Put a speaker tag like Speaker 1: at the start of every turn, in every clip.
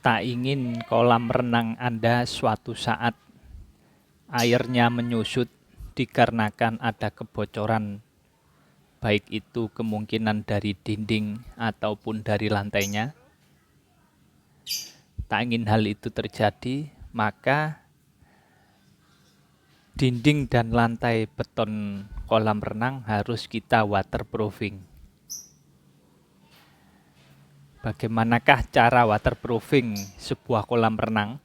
Speaker 1: Tak ingin kolam renang Anda suatu saat airnya menyusut dikarenakan ada kebocoran, baik itu kemungkinan dari dinding ataupun dari lantainya. Tak ingin hal itu terjadi, maka dinding dan lantai beton kolam renang harus kita waterproofing. Bagaimanakah cara waterproofing sebuah kolam renang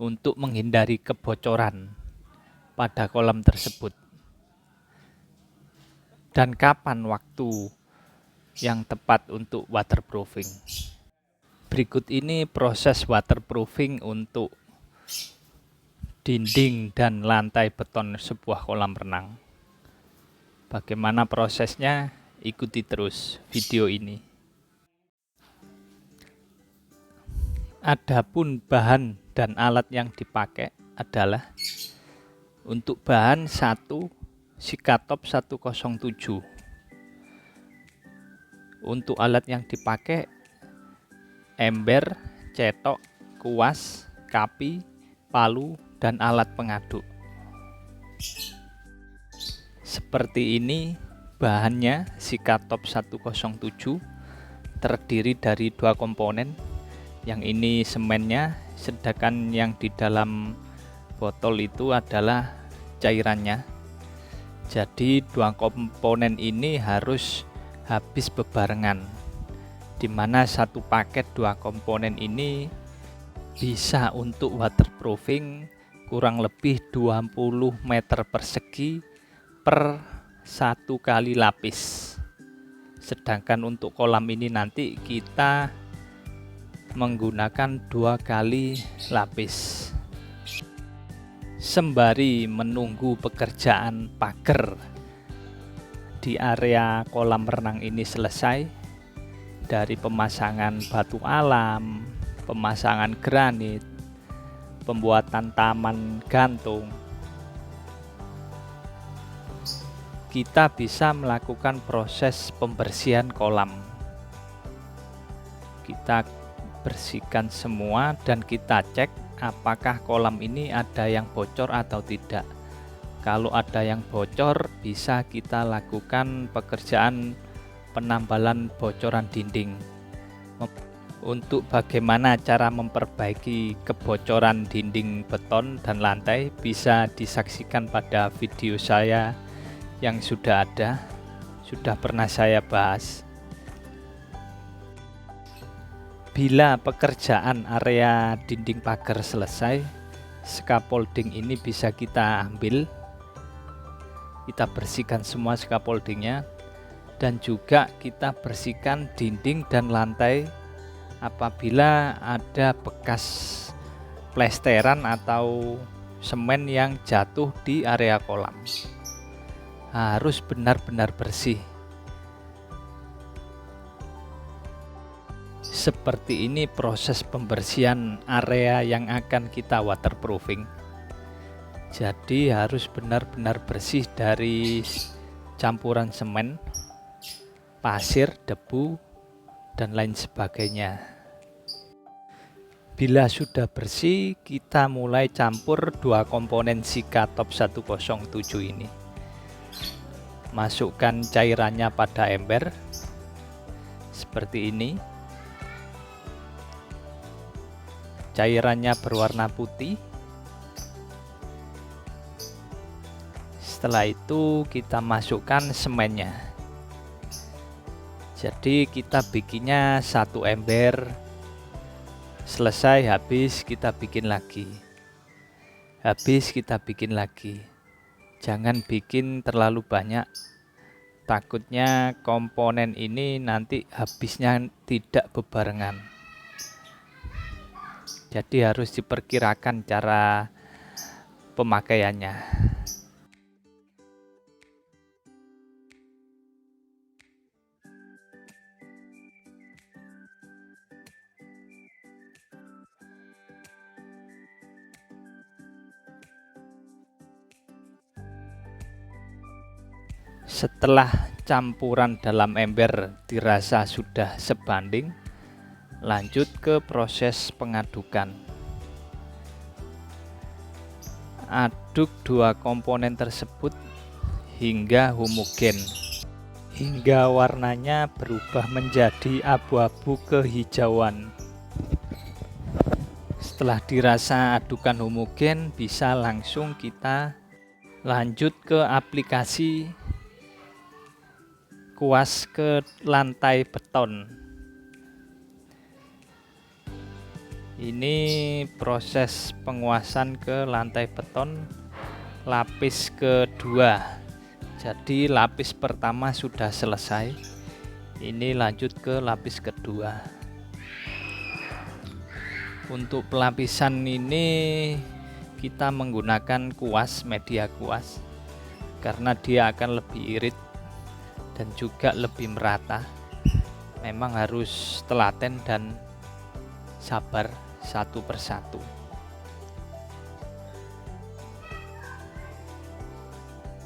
Speaker 1: untuk menghindari kebocoran pada kolam tersebut? Dan kapan waktu yang tepat untuk waterproofing? Berikut ini proses waterproofing untuk dinding dan lantai beton sebuah kolam renang. Bagaimana prosesnya? Ikuti terus video ini. Adapun bahan dan alat yang dipakai adalah untuk bahan 1 Sikatop 107. Untuk alat yang dipakai ember, cetok, kuas, kapi, palu, dan alat pengaduk. Seperti ini bahannya. Sikatop 107 terdiri dari 2 komponen. Yang ini semennya, sedangkan yang di dalam botol itu adalah cairannya. Jadi 2 komponen ini harus habis bebarengan, dimana satu paket 2 komponen ini bisa untuk waterproofing kurang lebih 20 meter persegi per 1 kali lapis. Sedangkan untuk kolam ini nanti kita menggunakan 2 kali lapis. Sembari menunggu pekerjaan pagar di area kolam renang ini selesai, dari pemasangan batu alam, pemasangan granit, pembuatan taman gantung, kita bisa melakukan proses pembersihan kolam. Kita bersihkan semua dan kita cek apakah kolam ini ada yang bocor atau tidak. Kalau ada yang bocor, bisa kita lakukan pekerjaan penambalan bocoran dinding. Untuk bagaimana cara memperbaiki kebocoran dinding beton dan lantai bisa disaksikan pada video saya yang sudah pernah saya bahas. Bila pekerjaan area dinding pagar selesai, scaffolding ini bisa kita ambil, kita bersihkan semua scaffoldingnya, dan juga kita bersihkan dinding dan lantai apabila ada bekas plesteran atau semen yang jatuh di area kolam. Harus benar-benar bersih. Seperti ini proses pembersihan area yang akan kita waterproofing. Jadi harus benar-benar bersih dari campuran semen, pasir, debu, dan lain sebagainya. Bila sudah bersih, kita mulai campur 2 komponen Sikatop 107 ini. Masukkan cairannya pada ember seperti ini. Cairannya berwarna putih. Setelah itu kita masukkan semennya. Jadi kita bikinnya 1 ember, selesai habis kita bikin lagi, habis kita bikin lagi. Jangan bikin terlalu banyak, takutnya komponen ini nanti habisnya tidak bebarengan. Jadi harus diperkirakan cara pemakaiannya. Setelah campuran dalam ember dirasa sudah sebanding, Lanjut ke proses pengadukan. Aduk dua komponen tersebut hingga homogen, hingga warnanya berubah menjadi abu-abu kehijauan. Setelah dirasa adukan homogen, bisa langsung kita lanjut ke aplikasi kuas ke lantai beton. Ini proses penguasan ke lantai beton lapis kedua. Jadi lapis pertama sudah selesai, ini lanjut ke lapis kedua. Untuk pelapisan ini kita menggunakan kuas, media kuas, karena dia akan lebih irit dan juga lebih merata. Memang harus telaten dan sabar satu persatu.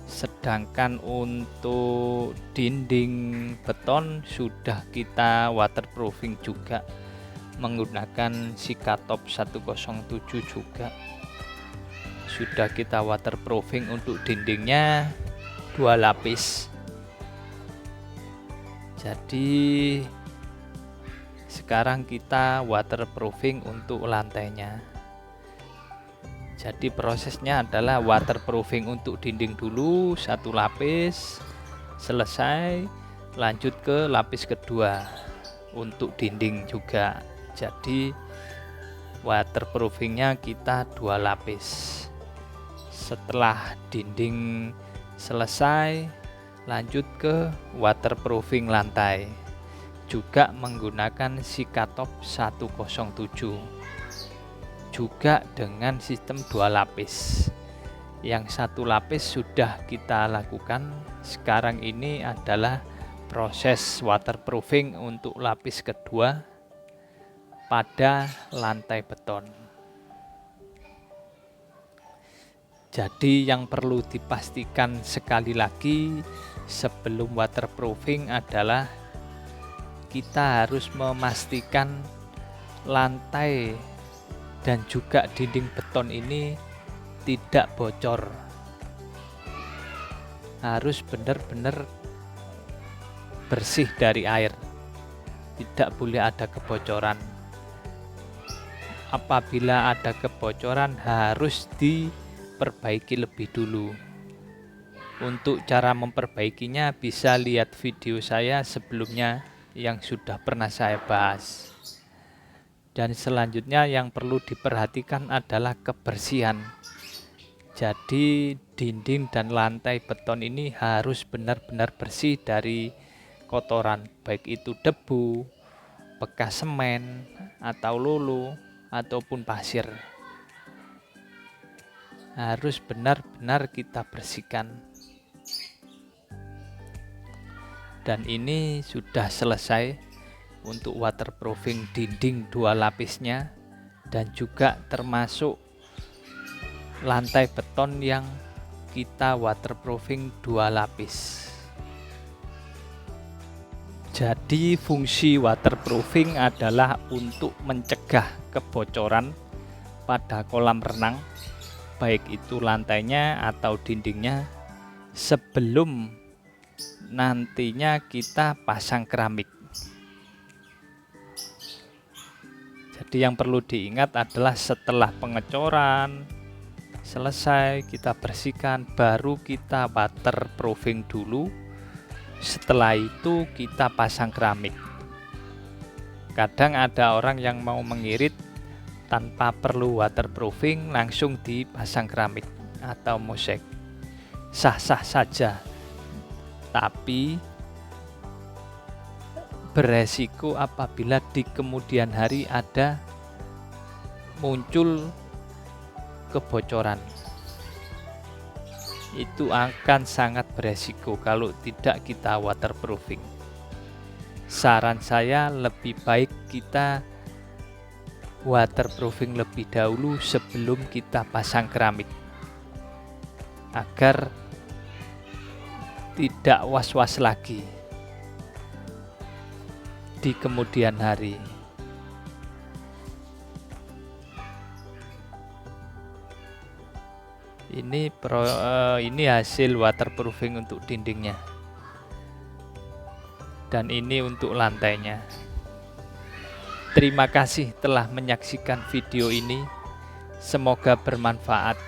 Speaker 1: Sedangkan untuk dinding beton sudah kita waterproofing juga menggunakan Sikatop 107 juga. Sudah kita waterproofing untuk dindingnya 2 lapis. Jadi sekarang kita waterproofing untuk lantainya. Jadi prosesnya adalah waterproofing untuk dinding dulu 1 lapis, selesai lanjut ke lapis kedua untuk dinding juga. Jadi waterproofingnya kita 2 lapis. Setelah dinding selesai, lanjut ke waterproofing lantai, juga menggunakan Sikatop 107, juga dengan sistem 2 lapis. Yang 1 lapis sudah kita lakukan. Sekarang ini adalah proses waterproofing untuk lapis kedua pada lantai beton. Jadi yang perlu dipastikan sekali lagi sebelum waterproofing adalah kita harus memastikan lantai dan juga dinding beton ini tidak bocor. Harus benar-benar bersih dari air, tidak boleh ada kebocoran. Apabila ada kebocoran harus diperbaiki lebih dulu. Untuk cara memperbaikinya bisa lihat video saya sebelumnya yang sudah pernah saya bahas. Dan selanjutnya yang perlu diperhatikan adalah kebersihan. Jadi dinding dan lantai beton ini harus benar-benar bersih dari kotoran, baik itu debu, bekas semen atau lulu ataupun pasir. Harus benar-benar kita bersihkan. Dan ini sudah selesai untuk waterproofing dinding 2 lapisnya, dan juga termasuk lantai beton yang kita waterproofing 2 lapis. Jadi fungsi waterproofing adalah untuk mencegah kebocoran pada kolam renang, baik itu lantainya atau dindingnya, sebelum nantinya kita pasang keramik. Jadi yang perlu diingat adalah setelah pengecoran selesai, kita bersihkan, baru kita waterproofing dulu. Setelah itu kita pasang keramik. Kadang ada orang yang mau mengirit tanpa perlu waterproofing, langsung dipasang keramik atau mosek. Sah-sah saja, tapi beresiko apabila di kemudian hari ada muncul kebocoran. Itu akan sangat beresiko kalau tidak kita waterproofing. Saran saya lebih baik kita waterproofing lebih dahulu sebelum kita pasang keramik, agar tidak was-was lagi di kemudian hari. Ini hasil waterproofing untuk dindingnya, dan ini untuk lantainya. Terima kasih telah menyaksikan video ini. Semoga bermanfaat.